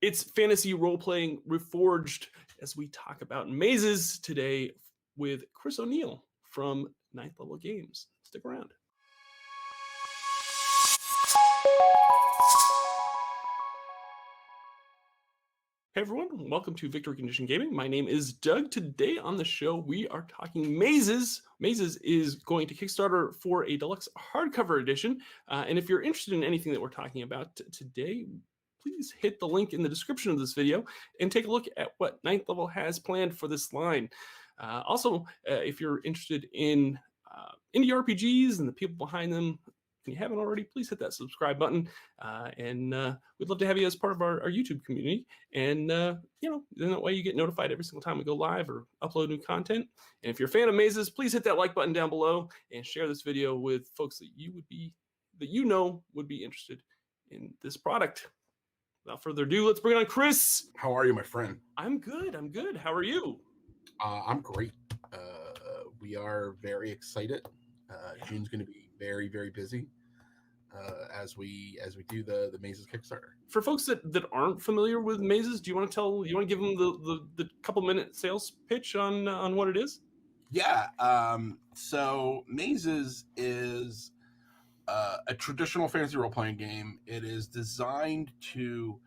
It's fantasy role-playing reforged as we talk about mazes today with Chris O'Neill from Ninth Level Games. Stick around. Hey everyone, welcome to Victory Condition Gaming. My name is Doug. Today on the show, we are talking mazes. Mazes is going to Kickstarter for a deluxe hardcover edition. And if you're interested in anything that we're talking about today, please hit the link in the description of this video and take a look at what Ninth Level has planned for this line. Also, if you're interested in indie RPGs and the people behind them, if you haven't already, please hit that subscribe button. And we'd love to have you as part of our YouTube community. And, then that way you get notified every single time we go live or upload new content. And if you're a fan of mazes, please hit that like button down below and share this video with folks that would be interested in this product. Without further ado, let's bring on Chris. How are you, my friend? I'm good. How are you? I'm great. We are very excited. June's going to be very, very busy as we do the Mazes Kickstarter. For folks that aren't familiar with mazes, do you want to give them the couple minute sales pitch on what it is? Yeah. So Mazes is a traditional fantasy role-playing game. It is designed to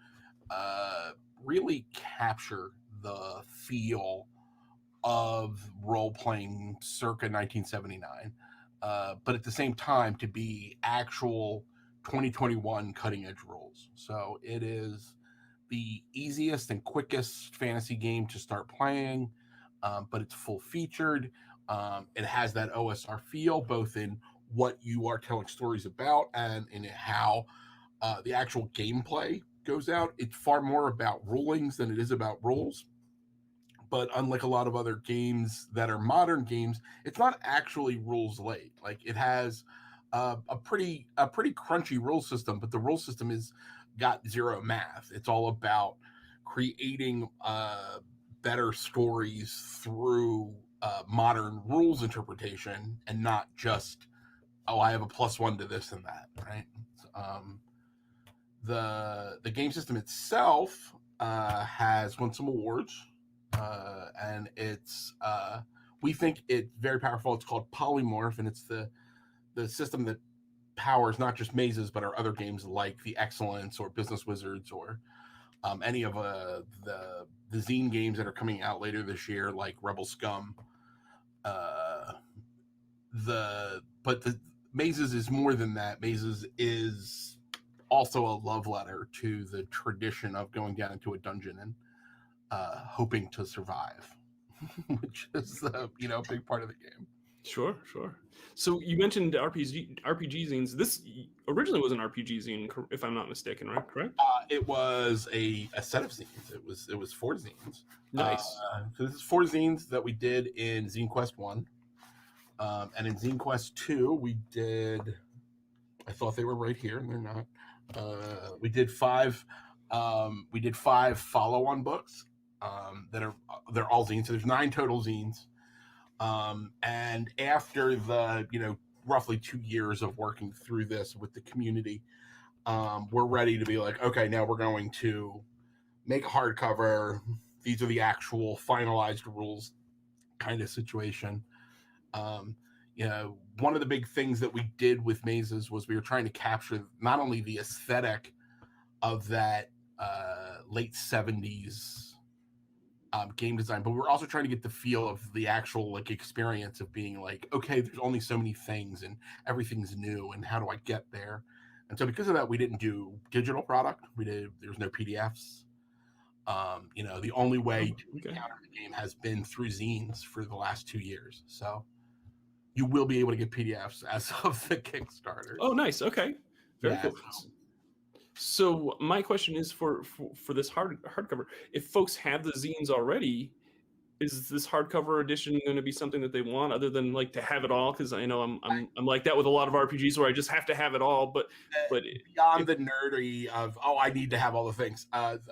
really capture the feel of role-playing circa 1979, but at the same time to be actual 2021 cutting-edge rules. So it is the easiest and quickest fantasy game to start playing, but it's full-featured. It has that OSR feel, both in what you are telling stories about and in how the actual gameplay goes out. It's far more about rulings than it is about rules. But unlike a lot of other games that are modern games, it's not actually rules light. Like, it has a pretty crunchy rule system, but the rule system is got zero math. It's all about creating better stories through modern rules interpretation, and not just, oh, I have a +1 to this and that, right? The game system itself has won some awards, and it's we think it's very powerful. It's called Polymorph, and it's the system that powers not just mazes but our other games like The Excellence or Business Wizards or any of the zine games that are coming out later this year, like Rebel Scum. The Mazes is more than that. Mazes is also a love letter to the tradition of going down into a dungeon and hoping to survive, which is a big part of the game. Sure. So you mentioned RPG zines. This originally was an RPG zine, if I'm not mistaken, right? Correct? It was a set of zines. It was 4 zines. Nice. So this is 4 zines that we did in Zine Quest 1. And in Zine Quest 2, we did, I thought they were right here, and they're not. We did 5 follow-on books they're all zines. So there's 9 total zines. And after the, roughly 2 years of working through this with the community, we're ready to be like, okay, now we're going to make a hardcover. These are the actual finalized rules kind of situation. One of the big things that we did with Mazes was we were trying to capture not only the aesthetic of that late 70s game design, but we were also trying to get the feel of the actual experience of being like, okay, there's only so many things and everything's new, and how do I get there? And so because of that, we didn't do digital product. There's no PDFs. The only way to encounter the game has been through zines for the last 2 years. So you will be able to get PDFs as of the Kickstarter. Oh, nice. Okay. Very cool. So my question is for this hardcover, if folks have the zines already, is this hardcover edition going to be something that they want other than to have it all? Because I know I'm like that with a lot of RPGs where I just have to have it all. But beyond the nerdy of, I need to have all the things.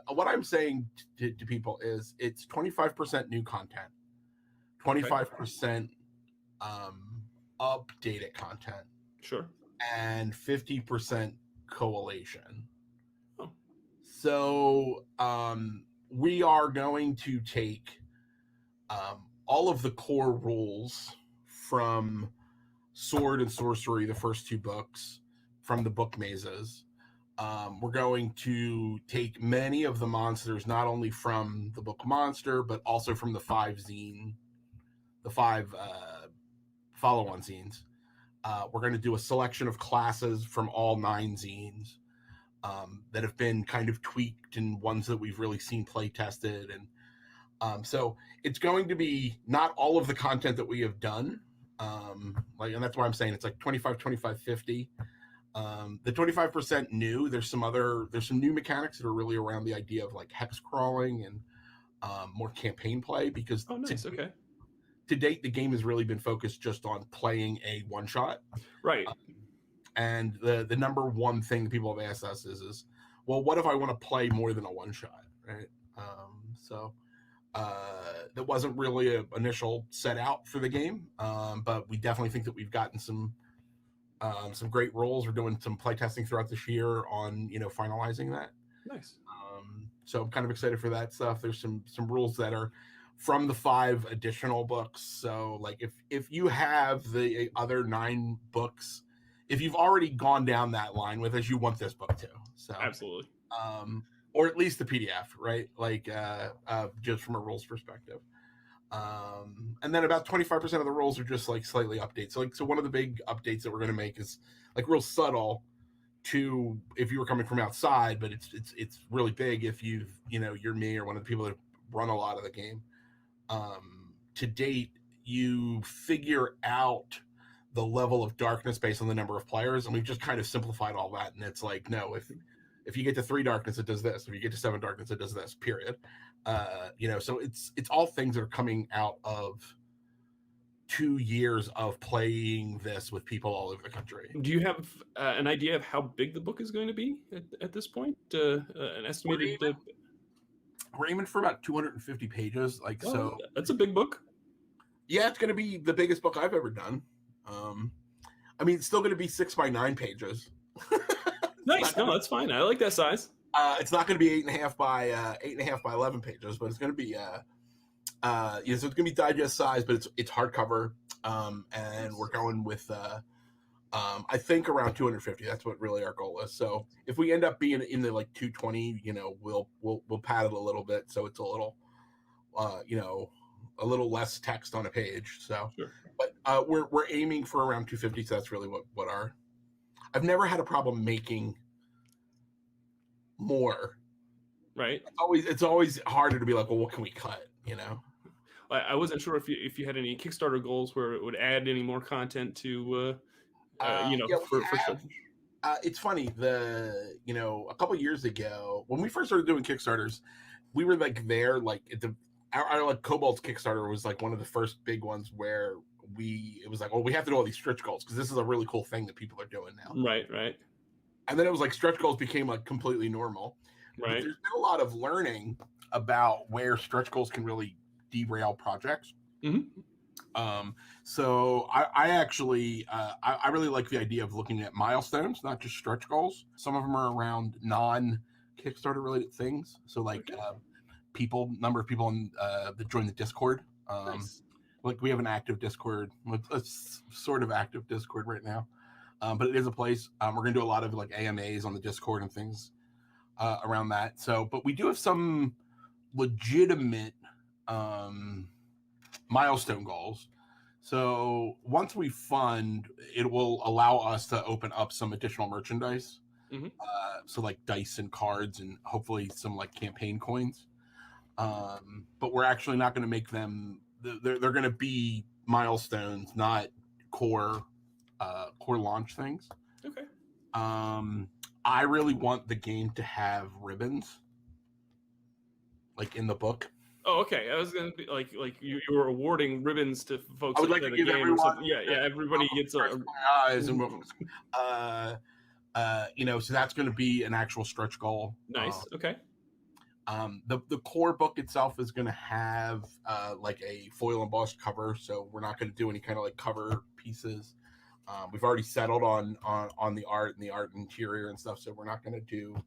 What I'm saying to people is it's 25% new content, 25% updated content, sure, and 50% collation. So we are going to take all of the core rules from Sword and Sorcery, the first two books from the book mazes. We're going to take many of the monsters, not only from the book Monster, but also from the five follow-on zines. We're going to do a selection of classes from all 9 zines that have been kind of tweaked and ones that we've really seen play tested. And so it's going to be not all of the content that we have done. And that's why I'm saying it's like 25, 25, 50. The 25% new, there's some new mechanics that are really around the idea of like hex crawling and more campaign play, because nice. Okay. To date, the game has really been focused just on playing a one shot. Right. And the number one thing that people have asked us is, well, what if I want to play more than a one shot, right? So that wasn't really an initial set out for the game, but we definitely think that we've gotten some great roles. We're doing some play testing throughout this year on finalizing that. Nice. So I'm kind of excited for that stuff. There's some rules that are from the 5 additional books. So like if you have the other 9 books, if you've already gone down that line with us, you want this book too. So absolutely. Or at least the PDF, right? Like just from a rules perspective. And then about 25% of the rules are just like slightly updates. So one of the big updates that we're going to make is like real subtle to if you were coming from outside, but it's really big if you're me or one of the people that run a lot of the game. To date, you figure out the level of darkness based on the number of players, and we've just kind of simplified all that. And it's like, no, if you get to 3 darkness, it does this. If you get to 7 darkness, it does this. Period. So it's all things that are coming out of 2 years of playing this with people all over the country. Do you have an idea of how big the book is going to be at this point? An estimated. We're aiming for about 250 pages. So that's a big book. Yeah, it's going to be the biggest book I've ever done. It's still going to be 6 by 9 pages. Nice. No, that's fine. I like that size. It's not going to be 8.5 by 11 pages, but it's going to be so it's going to be digest size, but it's hardcover. And we're going with I think around 250. That's what really our goal is. So if we end up being in the like 220, we'll pad it a little bit so it's a little a little less text on a page. So sure. But we're aiming for around 250. So that's really what our. I've never had a problem making more. Right. It's always harder to be like, well, what can we cut? I wasn't sure if you had any Kickstarter goals where it would add any more content to it's funny, a couple years ago when we first started doing Kickstarters, we were like there, like our like Cobalt's Kickstarter was like one of the first big ones where it was like, well, we have to do all these stretch goals because this is a really cool thing that people are doing now. Right. And then it was like stretch goals became like completely normal. Right. But there's been a lot of learning about where stretch goals can really derail projects. Mm-hmm. So I actually I really like the idea of looking at milestones, not just stretch goals. Some of them are around non-Kickstarter related things. So like number of people that join the Discord. Nice. Like we have an active Discord, a sort of active Discord right now, but it is a place. We're gonna do a lot of like AMAs on the Discord and things around that. So, but we do have some legitimate milestone goals. So once we fund, it will allow us to open up some additional merchandise. Mm-hmm. So like dice and cards and hopefully some like campaign coins. But we're actually not going to make them. They're going to be milestones, not core launch things. Okay. I really want the game to have ribbons, like in the book. Oh, okay. I was gonna be like you were awarding ribbons to folks. I would like to give everyone. Yeah, everybody gets a eyes and so that's going to be an actual stretch goal. Nice. Okay. The core book itself is going to have like a foil embossed cover, so we're not going to do any kind of like cover pieces. We've already settled on the art and the art interior and stuff, so we're not going to do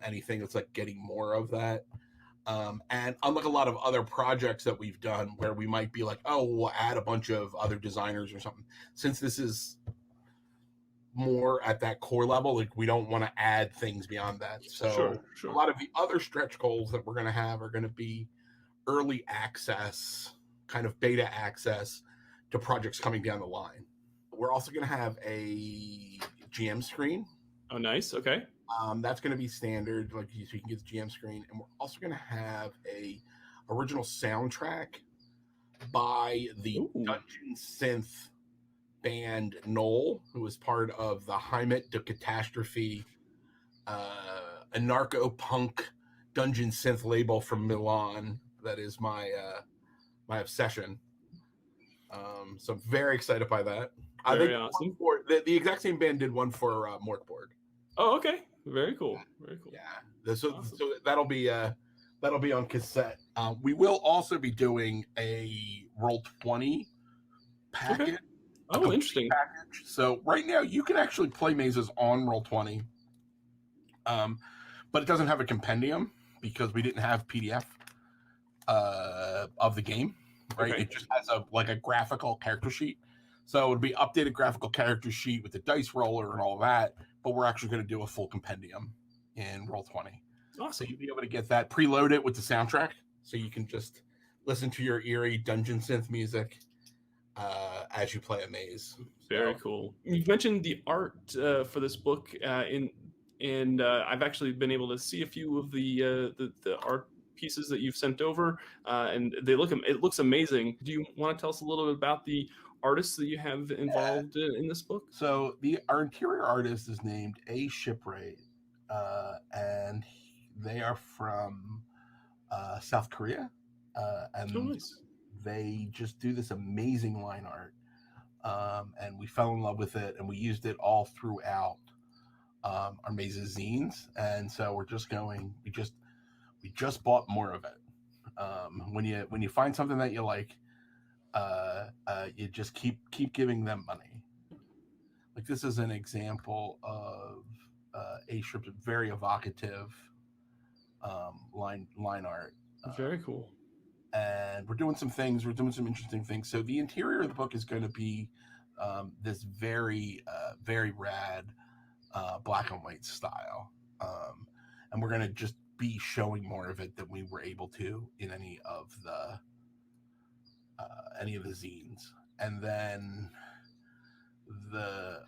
anything that's like getting more of that. And unlike a lot of other projects that we've done where we might be like, oh, we'll add a bunch of other designers or something, since this is more at that core level, like we don't want to add things beyond that. So a lot of the other stretch goals that we're going to have are going to be early access, kind of beta access to projects coming down the line. We're also going to have a GM screen. Oh, nice. Okay. That's going to be standard, like so you can get the GM screen, and we're also going to have a original soundtrack by the Dungeon Synth band Knoll, who was part of the Heimat de Catastrophe, anarcho-punk dungeon synth label from Milan. That is my obsession. So I'm very excited by that. Very awesome. The exact same band did one for Morkborg. Oh, okay. Very cool. Very cool. Yeah. So that'll be on cassette. We will also be doing a Roll20 package. Okay. Oh, interesting. Package. So right now you can actually play mazes on Roll20, but it doesn't have a compendium because we didn't have PDF of the game. Right, okay. It just has a graphical character sheet. So it would be updated graphical character sheet with the dice roller and all that. But we're actually going to do a full compendium in Roll20. Awesome. So you'll be able to get that, preload it with the soundtrack, so you can just listen to your eerie dungeon synth music as you play a maze. Very cool. You mentioned the art for this book, and I've actually been able to see a few of the art pieces that you've sent over, and it looks amazing. Do you want to tell us a little bit about the artists that you have involved in this book? So our interior artist is named A. Shipwright, and they are from South Korea, and nice. They just do this amazing line art, and we fell in love with it, and we used it all throughout our mazes zines, and so we just bought more of it. When you find something that you like, you just keep giving them money. Like this is an example of a strip, very evocative line art. Very cool. And we're doing some interesting things. So the interior of the book is going to be this very rad black and white style, and we're going to just be showing more of it than we were able to in any of the zines. And then the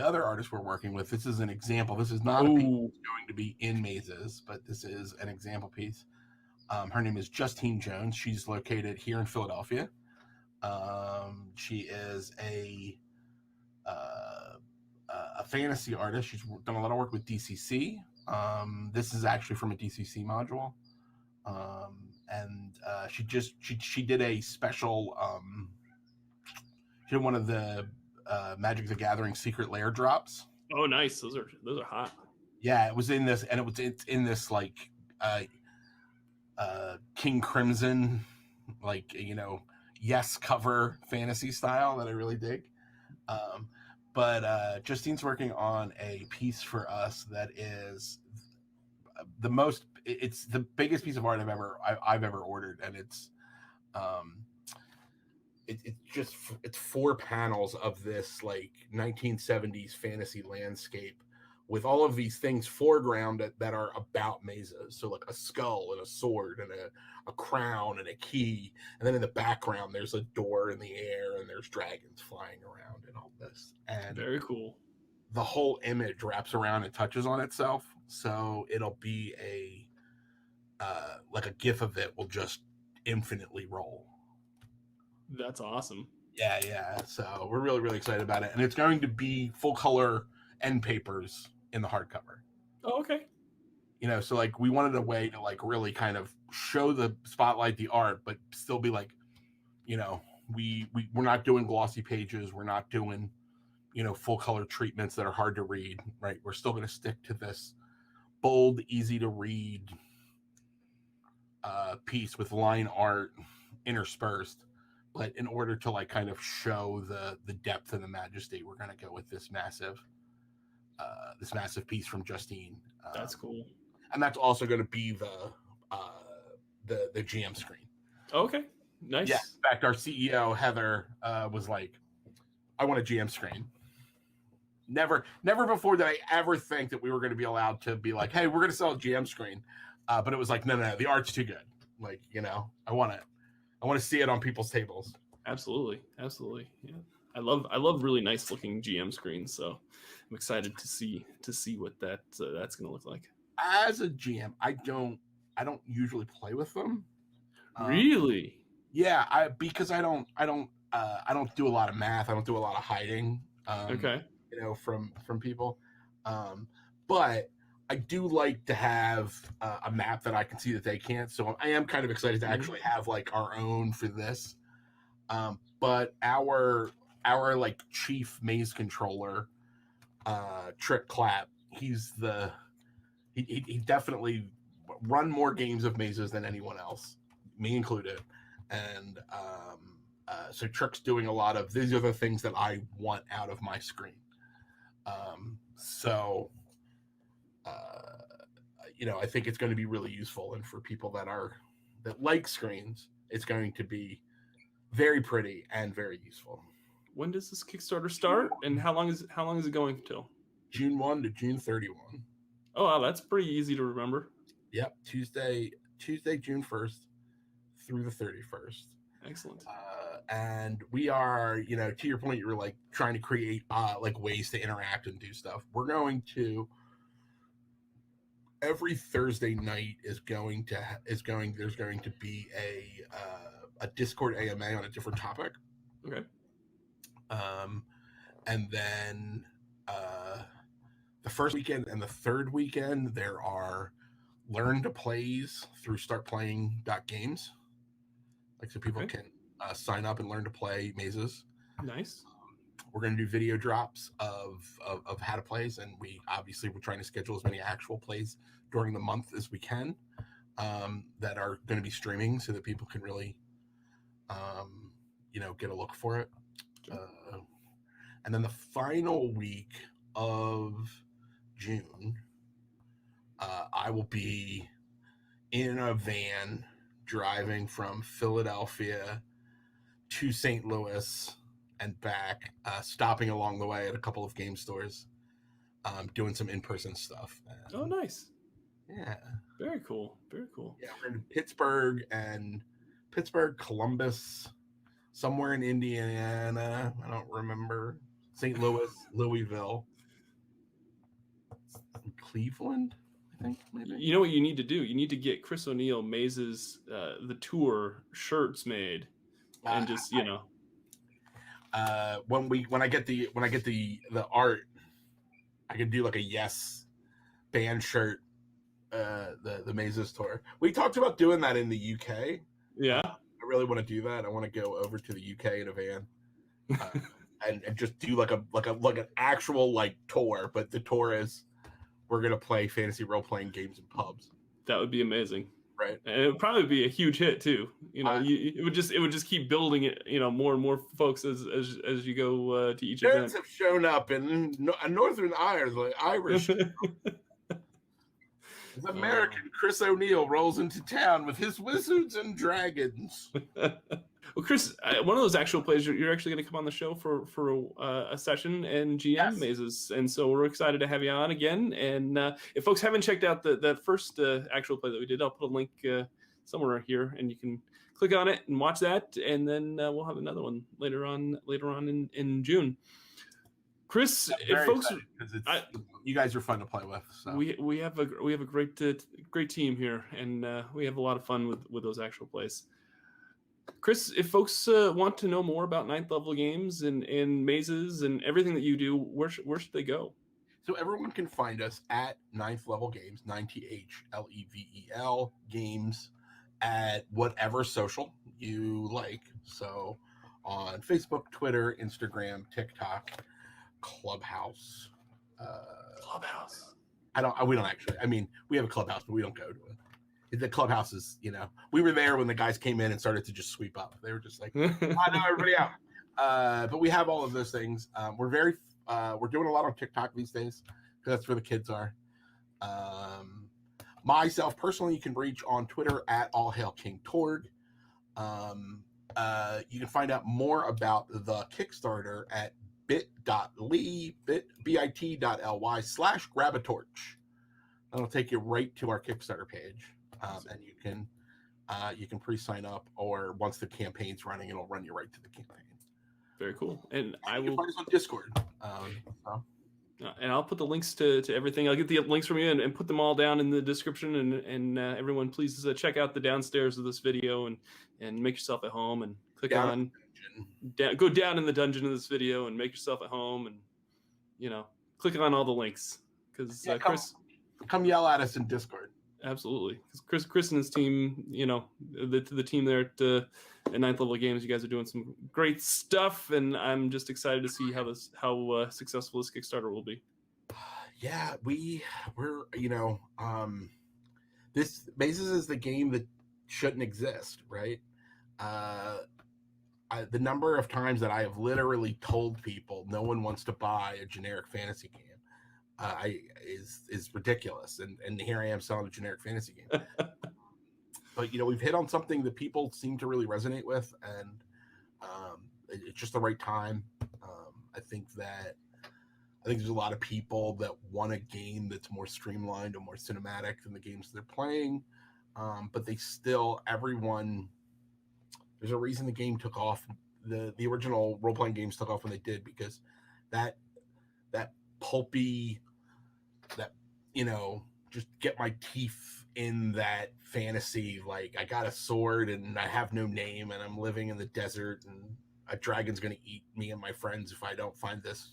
other artist we're working with, this is an example. This is not a piece that's going to be in mazes, but this is an example piece. Her name is Justine Jones. She's located here in Philadelphia. She is a fantasy artist. She's done a lot of work with DCC. This is actually from a DCC module, and she did a special. She did one of the Magic the Gathering Secret Lair drops. Oh, nice! Those are hot. Yeah, it was in this, and it's in this like King Crimson, like yes cover fantasy style that I really dig. But Justine's working on a piece for us that is it's the biggest piece of art I've ever ordered, and it's 4 panels of this like 1970s fantasy landscape with all of these things foreground that are about mazes. So like a skull and a sword and a crown and a key, and then in the background there's a door in the air and there's dragons flying around and all this. And very cool. The whole image wraps around and touches on itself, so it'll be a like a GIF of it will just infinitely roll. That's awesome. Yeah. So we're really, really excited about it, and it's going to be full color end papers in the hardcover. Oh, okay. So like we wanted a way to like really kind of show the spotlight the art, but still be like, we're not doing glossy pages. We're not doing, full color treatments that are hard to read, right? We're still going to stick to this bold, easy to read piece with line art interspersed. But in order to like kind of show the depth and the majesty, we're going to go with this massive piece from Justine. That's cool. and that's also going to be the GM screen. Okay, nice. Yeah, in fact, our CEO Heather was like, "I want a GM screen." Never before did I ever think that we were going to be allowed to be like, "Hey, we're going to sell a GM screen," but it was like, no, the art's too good. Like, I want it. I want to see it on people's tables. Absolutely. Yeah, I love really nice looking GM screens. So I'm excited to see what that's going to look like. As a GM, I don't usually play with them. Really? Yeah, because I don't do a lot of math. I don't do a lot of hiding. Okay. From people. But I do like to have a map that I can see that they can't. So I am kind of excited to actually have like our own for this. But our like chief maze controller, Trick Clapp, he definitely run more games of mazes than anyone else, me included. And so Trick's doing a lot of, these are the things that I want out of my screen. I think it's going to be really useful, and for people that like screens, it's going to be very pretty and very useful. When does this Kickstarter start, and how long is it going till? June 1 to June 31. Oh wow, that's pretty easy to remember. Yep, Tuesday, June 1st through the 31st. Excellent. And we are, to your point, you were like trying to create like ways to interact and do stuff. We're going to every Thursday night there's going to be a Discord AMA on a different topic. Okay. And then the first weekend and the third weekend there are learn to plays through startplaying.games. Like, so people can sign up and learn to play mazes. Nice. We're going to do video drops of how to plays, and we're trying to schedule as many actual plays during the month as we can that are going to be streaming, so that people can really get a look for it. Sure. And then the final week of June, I will be in a van driving from Philadelphia to St. Louis and back, stopping along the way at a couple of game stores, doing some in-person stuff. Oh, nice. Yeah. Very cool. Yeah, we're in Pittsburgh, Columbus, somewhere in Indiana. I don't remember. St. Louis, Louisville, Cleveland, I think, maybe. You know what you need to do? You need to get Chris O'Neill Mazes the tour shirts made, and just when I get the art, I can do like a Yes band shirt, the Mazes tour. We talked about doing that in the UK. Yeah, I really want to do that. I want to go over to the UK in a van and just do like an actual like tour. But the tour is, we're gonna play fantasy role playing games in pubs. That would be amazing. Right. And it would probably be a huge hit too. It would just keep building it. More and more folks as you go to each event. Nerds have shown up in Northern Ireland, Irish. As American Chris O'Neill rolls into town with his wizards and dragons. Well, Chris, one of those actual plays, you're actually going to come on the show for a session and GM mazes, and so we're excited to have you on again. And if folks haven't checked out the first actual play that we did, I'll put a link somewhere here, and you can click on it and watch that. And then we'll have another one later on in June. Chris, if folks, you guys are fun to play with. So. We have a great team here, and we have a lot of fun with those actual plays. Chris, if folks want to know more about 9th level games and mazes and everything that you do, where should they go? So everyone can find us at 9th level games, 9THLEVEL games, at whatever social you like. So on Facebook, Twitter, Instagram, TikTok, Clubhouse. Clubhouse. We don't actually. I mean, we have a Clubhouse, but we don't go to it. The Clubhouse is, we were there when the guys came in and started to just sweep up. They were just like, I know everybody out. But we have all of those things. We're doing a lot on TikTok these days because that's where the kids are. Myself personally, you can reach on Twitter at allhailkingtorg. You can find out more about the Kickstarter at bit.ly/grabatorch. That'll take you right to our Kickstarter page, and you can pre-sign up, or once the campaign's running, it'll run you right to the campaign. Very cool. And I you will can find us on Discord. And I'll put the links to everything. I'll get the links from you and put them all down in the description. And everyone, please check out the downstairs of this video and make yourself at home and click on go down in the dungeon of this video and make yourself at home, and click on all the links, because Chris, come yell at us in Discord. Absolutely, because Chris and his team, the team there at Ninth Level Games, you guys are doing some great stuff, and I'm just excited to see how successful this Kickstarter will be. Yeah, we're this Mazes is the game that shouldn't exist, right? The number of times that I have literally told people no one wants to buy a generic fantasy game is ridiculous, and here I am selling a generic fantasy game. But we've hit on something that people seem to really resonate with, and it's just the right time. I think there's a lot of people that want a game that's more streamlined and more cinematic than the games they're playing, but everyone. There's a reason the game took off. The original role-playing games took off when they did, because that pulpy, just get my teeth in that fantasy, like I got a sword and I have no name and I'm living in the desert and a dragon's going to eat me and my friends if I don't find this.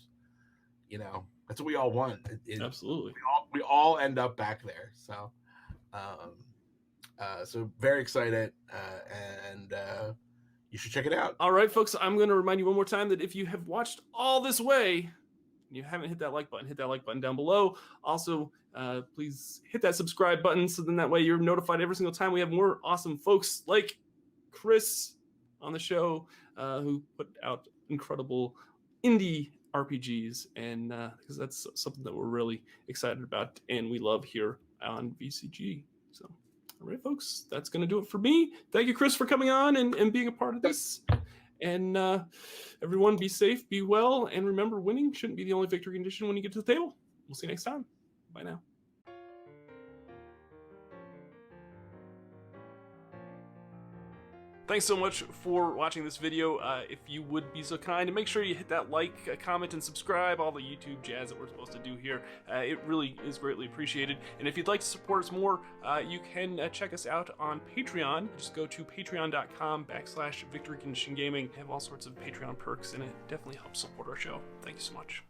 That's what we all want. Absolutely. We all end up back there. So, so very excited, and you should check it out. All right, folks, I'm going to remind you one more time that if you have watched all this way and you haven't hit that like button, hit that like button down below. Also, please hit that subscribe button, so then that way you're notified every single time we have more awesome folks like Chris on the show, who put out incredible indie RPGs, and because that's something that we're really excited about and we love here on VCG. So, all right, folks, that's going to do it for me. Thank you, Chris, for coming on and being a part of this. And everyone, be safe, be well, and remember, winning shouldn't be the only victory condition when you get to the table. We'll see you next time. Bye now. Thanks so much for watching this video. If you would be so kind, and make sure you hit that like, comment, and subscribe, all the YouTube jazz that we're supposed to do here. It really is greatly appreciated. And if you'd like to support us more, you can check us out on Patreon. Just go to patreon.com/Victory Condition Gaming. We have all sorts of Patreon perks, and it definitely helps support our show. Thank you so much.